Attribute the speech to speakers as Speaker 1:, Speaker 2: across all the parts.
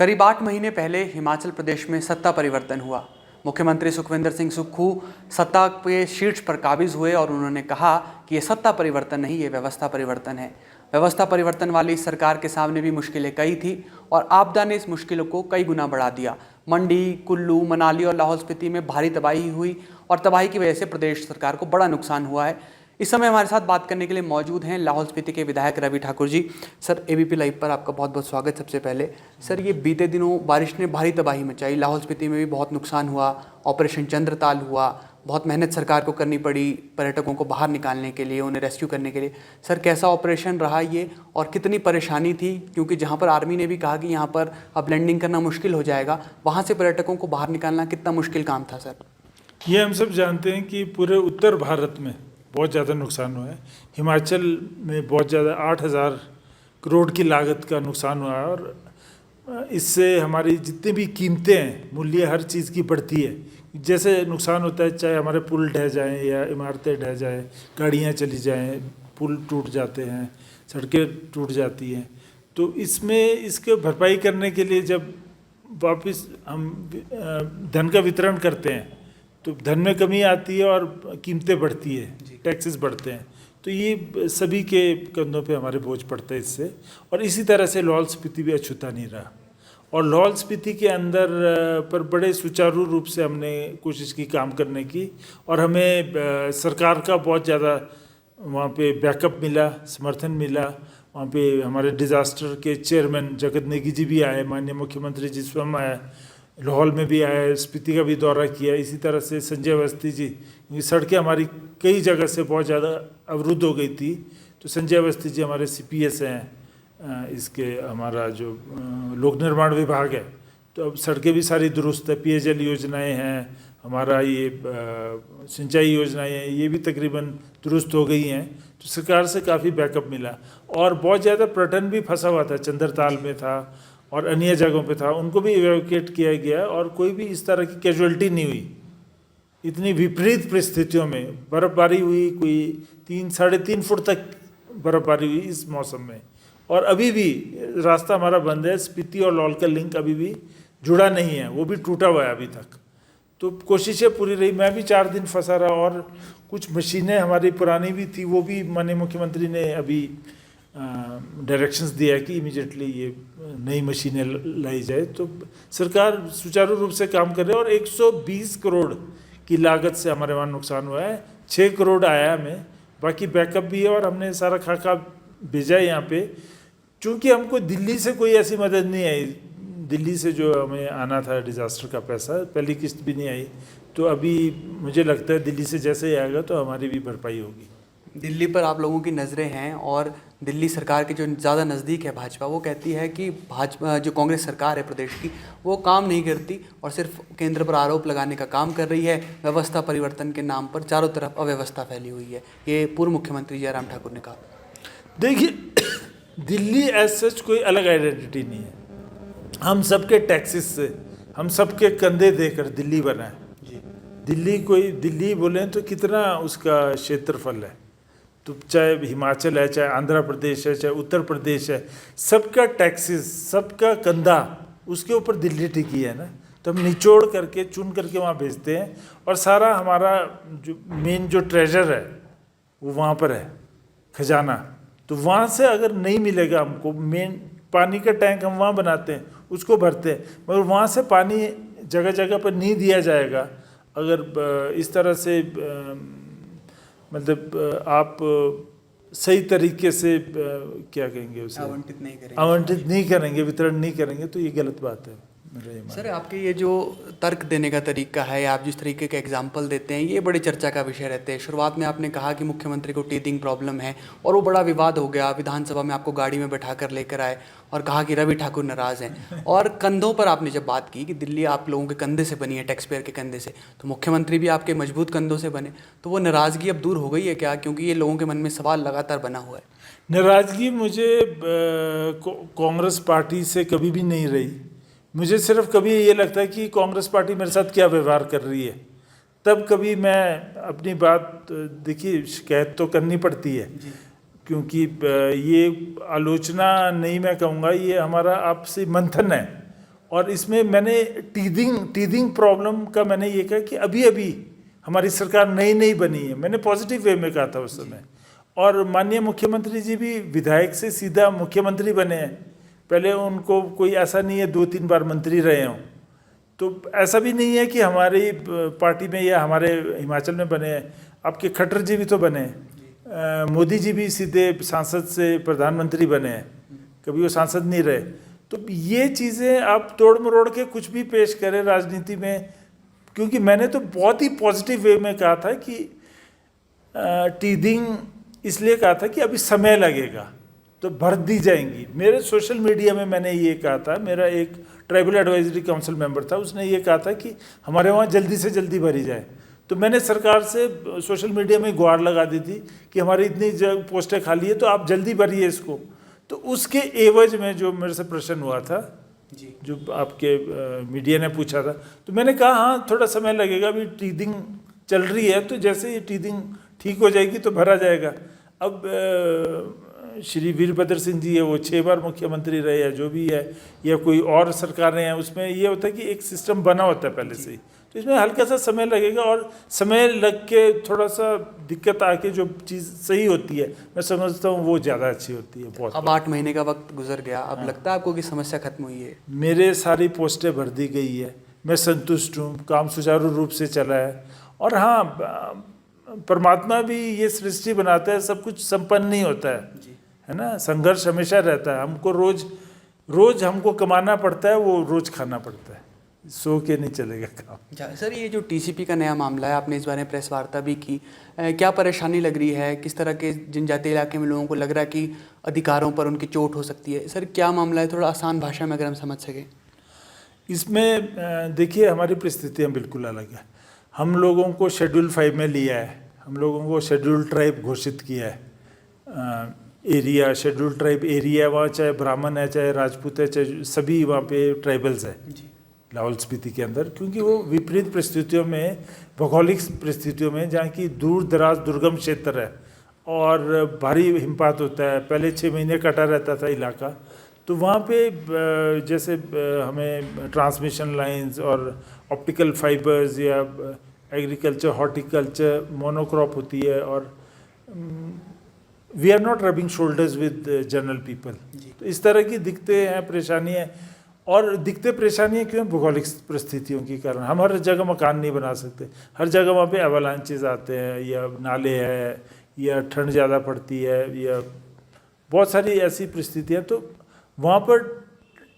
Speaker 1: करीब 8 महीने पहले हिमाचल प्रदेश में सत्ता परिवर्तन हुआ। मुख्यमंत्री सुखविंदर सिंह सुक्खू सत्ता के शीर्ष पर काबिज हुए और उन्होंने कहा कि ये सत्ता परिवर्तन नहीं, ये व्यवस्था परिवर्तन है। व्यवस्था परिवर्तन वाली इस सरकार के सामने भी मुश्किलें कई थी और आपदा ने इस मुश्किलों को कई गुना बढ़ा दिया। मंडी, कुल्लू, मनाली और लाहौल स्पीति में भारी तबाही हुई और तबाही की वजह से प्रदेश सरकार को बड़ा नुकसान हुआ है। इस समय हमारे साथ बात करने के लिए मौजूद हैं लाहौल स्पीति के विधायक Ravi Thakur ji. Sir, ABP live पर आपका बहुत बहुत स्वागत। सबसे पहले सर, ये बीते दिनों बारिश ने भारी तबाही मचाई, लाहौल स्पीति में भी बहुत नुकसान हुआ, ऑपरेशन चंद्रताल हुआ, बहुत मेहनत सरकार को करनी पड़ी पर्यटकों को बाहर निकालने के लिए, उन्हें रेस्क्यू करने के लिए। सर, कैसा ऑपरेशन रहा ये और कितनी परेशानी थी? क्योंकि जहाँ पर आर्मी ने भी कहा कि यहाँ पर अब लैंडिंग करना मुश्किल हो जाएगा, वहाँ से पर्यटकों को बाहर निकालना कितना मुश्किल काम था सर?
Speaker 2: ये हम सब जानते हैं कि पूरे उत्तर भारत में बहुत ज़्यादा नुकसान हुआ है। हिमाचल में बहुत ज़्यादा 8,000 करोड़ की लागत का नुकसान हुआ है और इससे हमारी जितनी भी कीमतें हैं, मूल्य हर चीज़ की बढ़ती है। जैसे नुकसान होता है, चाहे हमारे पुल ढह जाएं या इमारतें ढह जाएं, गाड़ियां चली जाएं, पुल टूट जाते हैं, सड़कें टूट जाती हैं, तो इसमें इसके भरपाई करने के लिए जब वापस हम धन का वितरण करते हैं तो धन में कमी आती है और कीमतें बढ़ती है, टैक्सेस बढ़ते हैं, तो ये सभी के कंधों पे हमारे बोझ पड़ते हैं इससे। और इसी तरह से लाहौल स्पीति भी अछूता नहीं रहा और लाहौल स्पीति के अंदर पर बड़े सुचारू रूप से हमने कोशिश की काम करने की और हमें सरकार का बहुत ज़्यादा वहाँ पे बैकअप मिला, समर्थन मिला। वहाँ पे हमारे डिज़ास्टर के चेयरमैन जगत नेगी जी भी आए, माननीय मुख्यमंत्री जी स्वयं आए, लाहौल में भी आए, स्पीति का भी दौरा किया। इसी तरह से संजय अवस्थी जी, क्योंकि सड़कें हमारी कई जगह से बहुत ज़्यादा अवरुद्ध हो गई थी, तो संजय अवस्थी जी हमारे सीपीएस हैं, इसके हमारा जो लोक निर्माण विभाग है, तो अब सड़कें भी सारी दुरुस्त है, पेयजल योजनाएं हैं, हमारा ये सिंचाई योजनाएं हैं, ये भी तकरीबन दुरुस्त हो गई हैं। तो सरकार से काफ़ी बैकअप मिला और बहुत ज़्यादा पर्यटन भी फंसा हुआ था, चंद्रताल में था और अन्य जगहों पे था, उनको भी इवैक्यूएट किया गया और कोई भी इस तरह की कैजुअल्टी नहीं हुई। इतनी विपरीत परिस्थितियों में बर्फ़बारी हुई, कोई 3-3.5 फुट तक बर्फ़बारी हुई इस मौसम में, और अभी भी रास्ता हमारा बंद है। स्पीति और लाहौल का लिंक अभी भी जुड़ा नहीं है, वो भी टूटा हुआ है अभी तक। तो कोशिशें पूरी रही, मैं भी 4 दिन फंसा रहा और कुछ मशीनें हमारी पुरानी भी थी, वो भी माननीय मुख्यमंत्री ने अभी डायरेक्शंस दिया है कि इमीडिएटली ये नई मशीनें लाई जाए। तो सरकार सुचारू रूप से काम कर रही है और 120 करोड़ की लागत से हमारे वहाँ नुकसान हुआ है। 6 करोड़ आया हमें, बाकी बैकअप भी है और हमने सारा खाका भेजा है यहाँ पे। चूँकि हमको दिल्ली से कोई ऐसी मदद नहीं आई, दिल्ली से जो हमें आना था डिज़ास्टर का पैसा, पहली किस्त भी नहीं आई, तो अभी मुझे लगता है दिल्ली से जैसे ही आएगा तो हमारी भी भरपाई होगी।
Speaker 1: दिल्ली पर आप लोगों की नज़रें हैं और दिल्ली सरकार के जो ज़्यादा नज़दीक है भाजपा, वो कहती है कि भाजपा जो कांग्रेस सरकार है प्रदेश की, वो काम नहीं करती और सिर्फ केंद्र पर आरोप लगाने का काम कर रही है। व्यवस्था परिवर्तन के नाम पर चारों तरफ अव्यवस्था फैली हुई है, ये पूर्व मुख्यमंत्री जयराम ठाकुर ने कहा।
Speaker 2: देखिए, दिल्ली एज सच कोई अलग आइडेंटिटी नहीं है। हम सबके टैक्सेस से, हम सबके कंधे देकर दिल्ली बना है। दिल्ली कोई दिल्ली बोले तो कितना उसका क्षेत्रफल है, तो चाहे हिमाचल है, चाहे आंध्र प्रदेश है, चाहे उत्तर प्रदेश है, सबका टैक्सेस, सबका कंधा उसके ऊपर दिल्ली टिकी है ना। तो हम निचोड़ करके चुन करके वहाँ भेजते हैं और सारा हमारा जो मेन जो ट्रेजर है वो वहाँ पर है, खजाना। तो वहाँ से अगर नहीं मिलेगा हमको, मेन पानी का टैंक हम वहाँ बनाते हैं, उसको भरते हैं, मगर वहाँ से पानी जगह जगह पर नहीं दिया जाएगा अगर इस तरह से मतलब आप सही तरीके से क्या कहेंगे उसे, आवंटित नहीं करेंगे, वितरण नहीं करेंगे, तो ये गलत बात है।
Speaker 1: सर, आपके ये जो तर्क देने का तरीका है, आप जिस तरीके का एग्जाम्पल देते हैं, ये बड़ी चर्चा का विषय रहते हैं। शुरुआत में आपने कहा कि मुख्यमंत्री को टीथिंग प्रॉब्लम है और वो बड़ा विवाद हो गया, विधानसभा में आपको गाड़ी में बैठा कर लेकर आए और कहा कि रवि ठाकुर नाराज़ हैं। और कंधों पर आपने जब बात की कि दिल्ली आप लोगों के कंधे से बनी है, टैक्स पेयर के कंधे से, तो मुख्यमंत्री भी आपके मजबूत कंधों से बने, तो वो नाराज़गी अब दूर हो गई है क्या? क्योंकि ये लोगों के मन में सवाल लगातार बना हुआ है।
Speaker 2: नाराज़गी मुझे कांग्रेस पार्टी से कभी भी नहीं रही। मुझे सिर्फ कभी ये लगता है कि कांग्रेस पार्टी मेरे साथ क्या व्यवहार कर रही है, तब कभी मैं अपनी बात, देखिए शिकायत तो करनी पड़ती है, क्योंकि ये आलोचना नहीं मैं कहूँगा, ये हमारा आपसी मंथन है और इसमें मैंने टीदिंग प्रॉब्लम का मैंने ये कहा कि अभी अभी हमारी सरकार नई बनी है, मैंने पॉजिटिव वे में कहा था उस समय। और माननीय मुख्यमंत्री जी भी विधायक से सीधा मुख्यमंत्री बने हैं, पहले उनको कोई ऐसा नहीं है 2-3 बार मंत्री रहे हों। तो ऐसा भी नहीं है कि हमारी पार्टी में या हमारे हिमाचल में बने हैं, आपके खट्टर जी भी तो बने हैं, मोदी जी भी सीधे सांसद से प्रधानमंत्री बने हैं, कभी वो सांसद नहीं रहे। तो ये चीज़ें आप तोड़ मरोड़ के कुछ भी पेश करें राजनीति में, क्योंकि मैंने तो बहुत ही पॉजिटिव वे में कहा था कि टीदिंग इसलिए कहा था कि अभी समय लगेगा तो भर दी जाएंगी। मेरे सोशल मीडिया में मैंने ये कहा था, मेरा एक ट्राइबल एडवाइजरी काउंसिल मेंबर था, उसने ये कहा था कि हमारे वहाँ जल्दी से जल्दी भरी जाए। तो मैंने सरकार से सोशल मीडिया में गुहार लगा दी थी कि हमारी इतनी पोस्टें खाली है तो आप जल्दी भरिए इसको। तो उसके एवज में जो मेरे से प्रश्न हुआ था जी, जो आपके मीडिया ने पूछा था, तो मैंने कहा हाँ थोड़ा समय लगेगा, अभी टीदिंग चल रही है, तो जैसे ही टीदिंग ठीक हो जाएगी तो भरा जाएगा। अब श्री वीरभद्र सिंह जी है, वो 6 बार मुख्यमंत्री रहे या जो भी है, या कोई और सरकारें हैं, उसमें ये होता है कि एक सिस्टम बना होता है पहले से ही, तो इसमें हल्का सा समय लगेगा। और समय लग के थोड़ा सा दिक्कत आके जो चीज़ सही होती है, मैं समझता हूँ वो ज़्यादा अच्छी होती है। बहुत
Speaker 1: अब 8 महीने का वक्त गुजर गया, अब लगता है आपको कि समस्या खत्म हुई है?
Speaker 2: मेरे सारी पोस्टें भर दी गई है, मैं संतुष्ट हूँ, काम सुचारू रूप से चला है। और हाँ, परमात्मा भी ये सृष्टि बनाता है, सब कुछ संपन्न नहीं होता है ना, संघर्ष हमेशा रहता है। हमको रोज हमको कमाना पड़ता है, वो रोज खाना पड़ता है, सो के नहीं चलेगा काम।
Speaker 1: सर, ये जो टीसीपी का नया मामला है, आपने इस बारे में प्रेस वार्ता भी की, क्या परेशानी लग रही है? किस तरह के जनजातीय इलाके में लोगों को लग रहा है कि अधिकारों पर उनकी चोट हो सकती है? सर, क्या मामला है, थोड़ा आसान भाषा में अगर हम समझ सकें।
Speaker 2: इसमें देखिए, हमारी परिस्थितियाँ बिल्कुल अलग है। हम लोगों को शेड्यूल 5 में लिया है, हम लोगों को शेड्यूल ट्राइब घोषित किया है। एरिया शेड्यूल ट्राइब एरिया, वहाँ चाहे ब्राह्मण है, चाहे राजपूत है, चाहे सभी वहाँ पे ट्राइबल्स है लाहौल स्पीति के अंदर, क्योंकि वो विपरीत परिस्थितियों में, भौगोलिक परिस्थितियों में, जहाँ की दूर दराज दुर्गम क्षेत्र है और भारी हिमपात होता है, पहले 6 महीने कटा रहता था इलाका, तो वहाँ पे जैसे हमें ट्रांसमिशन लाइंस और ऑप्टिकल फाइबर्स या एग्रीकल्चर, हॉर्टिकल्चर, मोनोक्रॉप होती है, और we are not rubbing shoulders with general people. तो इस तरह की दिक्कतें हैं, परेशानियाँ। और दिक्कतें परेशानियाँ क्यों? भौगोलिक परिस्थितियों के कारण। हम हर जगह मकान नहीं बना सकते, हर जगह वहाँ पे एवलांचेस आते हैं, या नाले हैं, या ठंड ज़्यादा पड़ती है, या बहुत सारी ऐसी परिस्थितियाँ। तो वहाँ पर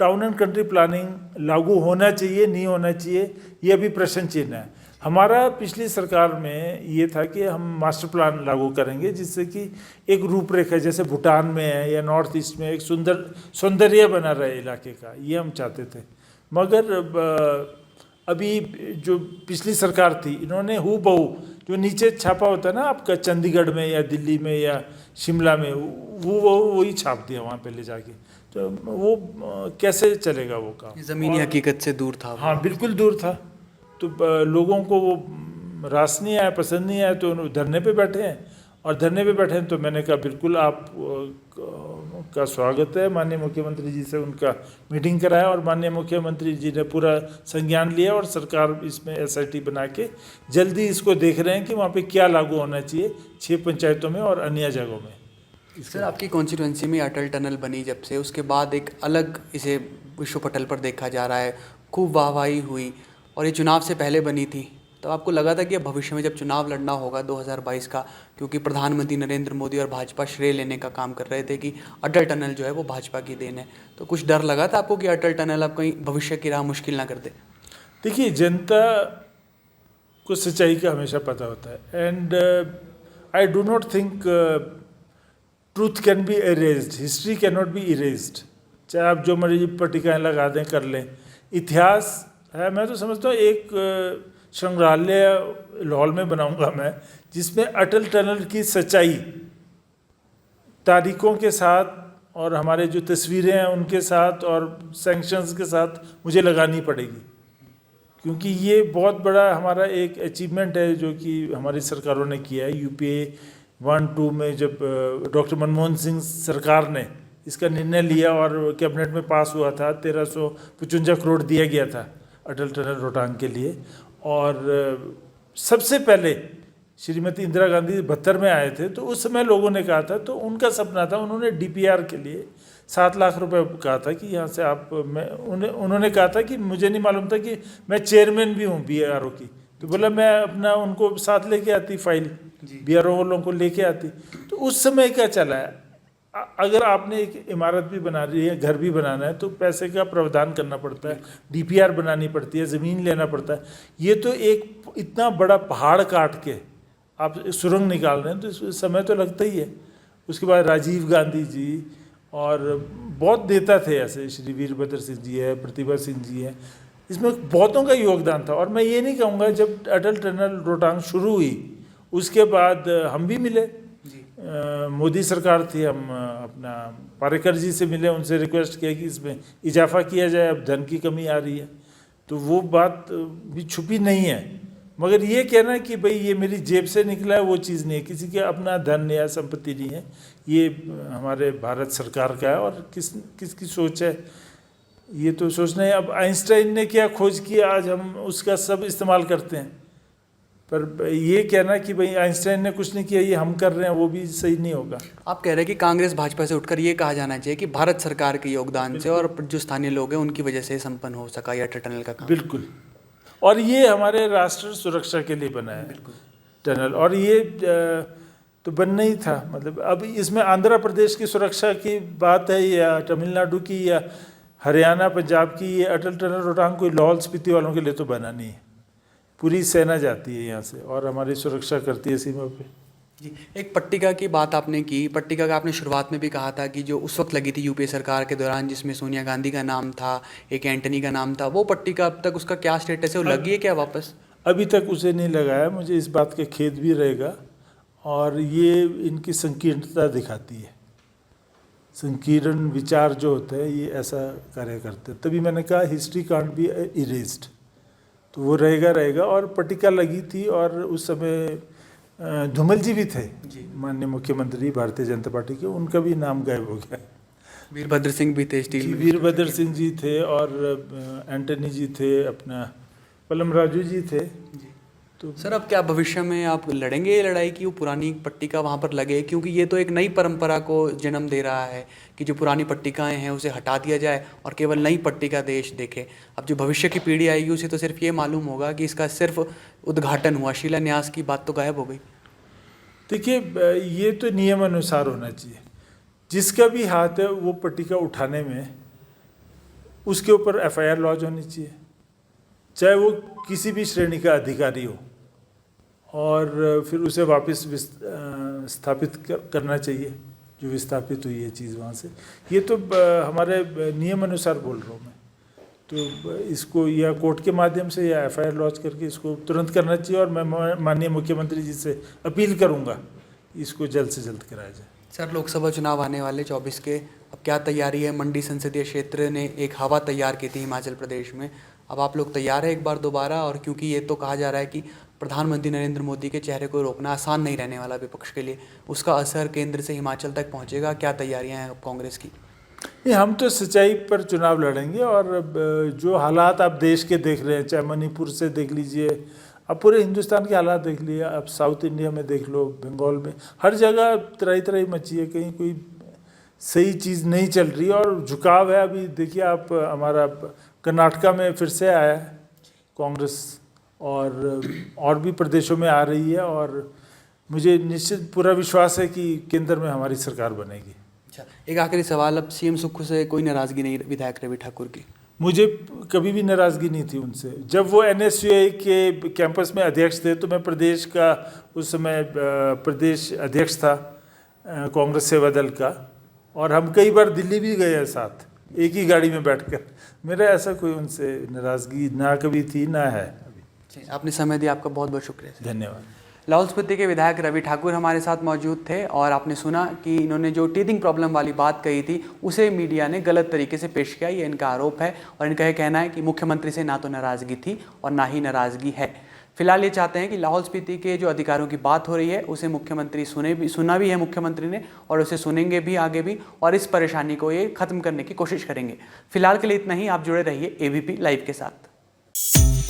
Speaker 2: टाउन एंड कंट्री प्लानिंग लागू होना चाहिए, नहीं होना चाहिए, ये अभी प्रश्न चिन्ह है। हमारा पिछली सरकार में ये था कि हम मास्टर प्लान लागू करेंगे, जिससे कि एक रूपरेखा, जैसे भूटान में है या नॉर्थ ईस्ट में, एक सौंदर्य बना रहे इलाके का, ये हम चाहते थे। मगर अभी जो पिछली सरकार थी, इन्होंने हूबहू जो नीचे छापा होता है ना आपका, चंडीगढ़ में या दिल्ली में या शिमला में, वही छाप दिया वहाँ पे ले जाके। तो वो कैसे चलेगा वो काम?
Speaker 1: ज़मीनी हकीकत से दूर था।
Speaker 2: हाँ, बिल्कुल दूर था। तो लोगों को वो रास नहीं आया, पसंद नहीं आया, तो धरने पे बैठे हैं। और धरने पे बैठे हैं तो मैंने कहा बिल्कुल आप का स्वागत है। माननीय मुख्यमंत्री जी से उनका मीटिंग कराया, और माननीय मुख्यमंत्री जी ने पूरा संज्ञान लिया, और सरकार इसमें SIT बना के जल्दी इसको देख रहे हैं कि वहाँ पे क्या लागू होना चाहिए 6 पंचायतों में और अन्य जगहों में।
Speaker 1: सर, आपकी कॉन्स्टिट्यूंसी में अटल टनल बनी जब से, उसके बाद एक अलग इसे विश्व पटल पर देखा जा रहा है, खूब वाहवाही हुई, और ये चुनाव से पहले बनी थी। तो आपको लगा था कि अब भविष्य में जब चुनाव लड़ना होगा 2022 का, क्योंकि प्रधानमंत्री नरेंद्र मोदी और भाजपा श्रेय लेने का काम कर रहे थे कि अटल टनल जो है वो भाजपा की देन है, तो कुछ डर लगा था आपको कि अटल टनल अब कहीं भविष्य की राह मुश्किल ना कर दे?
Speaker 2: देखिए, जनता को सच्चाई का हमेशा पता होता है, and I do not think truth can be erased, history can not be erased. चाहे आप जो मर्जी पट्टिकाएँ लगा दें, कर लें, इतिहास है। मैं तो समझता हूँ एक संग्रहालय लाहौल में बनाऊंगा मैं, जिसमें अटल टनल की सच्चाई तारीखों के साथ, और हमारे जो तस्वीरें हैं उनके साथ, और सैंक्शंस के साथ मुझे लगानी पड़ेगी, क्योंकि ये बहुत बड़ा हमारा एक अचीवमेंट है जो कि हमारी सरकारों ने किया है। UPA 1-2 में जब डॉक्टर मनमोहन सिंह सरकार ने इसका निर्णय लिया और कैबिनेट में पास हुआ था। 1355 करोड़ दिया गया था अटल टनल रोहतांग के लिए। और सबसे पहले श्रीमती इंदिरा गांधी 72 में आए थे, तो उस समय लोगों ने कहा था, तो उनका सपना था, उन्होंने DPR के लिए 7 लाख रुपए कहा था कि यहाँ से आप, उन्होंने कहा था कि मुझे नहीं मालूम था कि मैं चेयरमैन भी हूँ BRO की, तो बोला मैं अपना उनको साथ लेके आती फाइल, BRO वालों को लेके आती। तो उस समय क्या चला है, अगर आपने एक इमारत भी बना रही है, घर भी बनाना है, तो पैसे का प्रावधान करना पड़ता है, DPR बनानी पड़ती है, ज़मीन लेना पड़ता है। ये तो एक इतना बड़ा पहाड़ काट के आप सुरंग निकाल रहे हैं, तो इस समय तो लगता ही है। उसके बाद राजीव गांधी जी और बहुत नेता थे ऐसे, श्री वीरभद्र सिंह जी है, प्रतिभा सिंह जी है, इसमें बहुतों का योगदान था। और मैं ये नहीं कहूँगा, जब अटल टनल रोहतांग शुरू हुई उसके बाद हम भी मिले, मोदी सरकार थी, हम अपना पारेकर जी से मिले, उनसे रिक्वेस्ट किया कि इसमें इजाफा किया जाए, अब धन की कमी आ रही है। तो वो बात भी छुपी नहीं है, मगर ये कहना कि भाई ये मेरी जेब से निकला है, वो चीज़ नहीं है। किसी के अपना धन या संपत्ति नहीं है, ये हमारे भारत सरकार का है। और किसकी सोच है, ये तो सोचना है। अब आइंस्टाइन ने क्या खोज किया, आज हम उसका सब इस्तेमाल करते हैं। पर ये कहना कि भाई आइंस्टाइन ने कुछ नहीं किया, ये हम कर रहे हैं, वो भी सही नहीं होगा।
Speaker 1: आप कह रहे हैं कि कांग्रेस भाजपा से उठकर ये कहा जाना चाहिए कि भारत सरकार के योगदान से और जो स्थानीय लोग हैं उनकी वजह से संपन्न हो सका ये अटल टनल का काम।
Speaker 2: बिल्कुल, और ये हमारे राष्ट्र सुरक्षा के लिए बना है टनल, और ये तो बनना ही था। मतलब अब इसमें आंध्र प्रदेश की सुरक्षा की बात है या तमिलनाडु की या हरियाणा पंजाब की, ये अटल टनल रोहतांग कोई लाहौल स्पीति वालों के लिए तो बना नहीं है। पूरी सेना जाती है यहाँ से और हमारी सुरक्षा करती है सीमा पे।
Speaker 1: जी, एक पट्टिका की बात आपने की, पट्टिका का आपने शुरुआत में भी कहा था कि जो उस वक्त लगी थी यूपीए सरकार के दौरान, जिसमें सोनिया गांधी का नाम था, एक एंटनी का नाम था, वो पट्टिका अब तक उसका क्या स्टेटस है, वो लगी है क्या वापस?
Speaker 2: अभी तक उसे नहीं लगाया, मुझे इस बात का खेद भी रहेगा। और ये इनकी संकीर्णता दिखाती है, संकीर्ण विचार जो होते हैं ये ऐसा कार्य करते हैं। तभी मैंने कहा हिस्ट्री कांट बी इरेज्ड, तो वो रहेगा। और पट्टिका लगी थी, और उस समय धूमल जी भी थे, माननीय मुख्यमंत्री भारतीय जनता पार्टी के, उनका भी नाम गायब हो गया।
Speaker 1: वीरभद्र सिंह भी थे स्टील में।
Speaker 2: वीरभद्र सिंह जी थे, और एंटनी जी थे, अपना पलम राजू जी थे।
Speaker 1: तो सर अब क्या भविष्य में आप लड़ेंगे ये लड़ाई की वो पुरानी पट्टिका वहाँ पर लगे, क्योंकि ये तो एक नई परंपरा को जन्म दे रहा है कि जो पुरानी पट्टिकाएं हैं उसे हटा दिया जाए और केवल नई पट्टिका देश देखे। अब जो भविष्य की पीढ़ी आएगी उसे तो सिर्फ ये मालूम होगा कि इसका सिर्फ उद्घाटन हुआ, शिलान्यास की बात तो गायब हो गई।
Speaker 2: देखिए, ये तो नियम अनुसार होना चाहिए। जिसका भी हाथ है वो पट्टिका उठाने में, उसके ऊपर FIR लॉन्च होनी चाहिए, चाहे वो किसी भी श्रेणी का अधिकारी हो, और फिर उसे वापस स्थापित करना चाहिए जो विस्थापित हुई है चीज़ वहाँ से। ये तो हमारे नियम अनुसार बोल रहा हूँ मैं। तो इसको या कोर्ट के माध्यम से या FIR लॉन्च करके इसको तुरंत करना चाहिए। और मैं माननीय मुख्यमंत्री जी से अपील करूँगा इसको जल्द से जल्द कराया जाए।
Speaker 1: सर लोकसभा चुनाव आने वाले 24 के, अब क्या तैयारी है? मंडी संसदीय क्षेत्र ने एक हवा तैयार की थी हिमाचल प्रदेश में, अब आप लोग तैयार है एक बार दोबारा? और क्योंकि ये तो कहा जा रहा है कि प्रधानमंत्री नरेंद्र मोदी के चेहरे को रोकना आसान नहीं रहने वाला विपक्ष के लिए, उसका असर केंद्र से हिमाचल तक पहुंचेगा, क्या तैयारियां हैं कांग्रेस की?
Speaker 2: नहीं, हम तो सच्चाई पर चुनाव लड़ेंगे। और जो हालात आप देश के देख रहे हैं, चाहे मणिपुर से देख लीजिए, अब पूरे हिंदुस्तान के हालात देख लिए, अब साउथ इंडिया में देख लो, बंगाल में, हर जगह तराई मची है, कहीं कोई सही चीज़ नहीं चल रही और झुकाव है। अभी देखिए आप, हमारा कर्नाटका में फिर से आया है कांग्रेस, और भी प्रदेशों में आ रही है, और मुझे निश्चित पूरा विश्वास है कि केंद्र में हमारी सरकार बनेगी।
Speaker 1: अच्छा, एक आखिरी सवाल, अब CM सुक्खू से कोई नाराज़गी नहीं विधायक रवि ठाकुर की?
Speaker 2: मुझे कभी भी नाराज़गी नहीं थी उनसे। जब वो NSUI के कैंपस में अध्यक्ष थे तो मैं प्रदेश का, उस समय प्रदेश अध्यक्ष था कांग्रेस सेवा दल का, और हम कई बार दिल्ली भी गए हैं साथ, एक ही गाड़ी में बैठकर। मेरा ऐसा कोई उनसे नाराज़गी ना कभी थी ना है अभी।
Speaker 1: आपने समय दिया, आपका बहुत बहुत शुक्रिया।
Speaker 2: धन्यवाद।
Speaker 1: लाहौल स्पीति के विधायक रवि ठाकुर हमारे साथ मौजूद थे, और आपने सुना कि इन्होंने जो टीथिंग प्रॉब्लम वाली बात कही थी उसे मीडिया ने गलत तरीके से पेश किया, ये इनका आरोप है। और इनका यह कहना है कि मुख्यमंत्री से ना तो नाराज़गी थी और ना ही नाराज़गी है। फिलहाल ये चाहते हैं कि लाहौल स्पीति के जो अधिकारियों की बात हो रही है उसे मुख्यमंत्री सुना भी है मुख्यमंत्री ने, और उसे सुनेंगे भी आगे भी, और इस परेशानी को ये खत्म करने की कोशिश करेंगे। फिलहाल के लिए इतना ही। आप जुड़े रहिए ABP लाइव के साथ।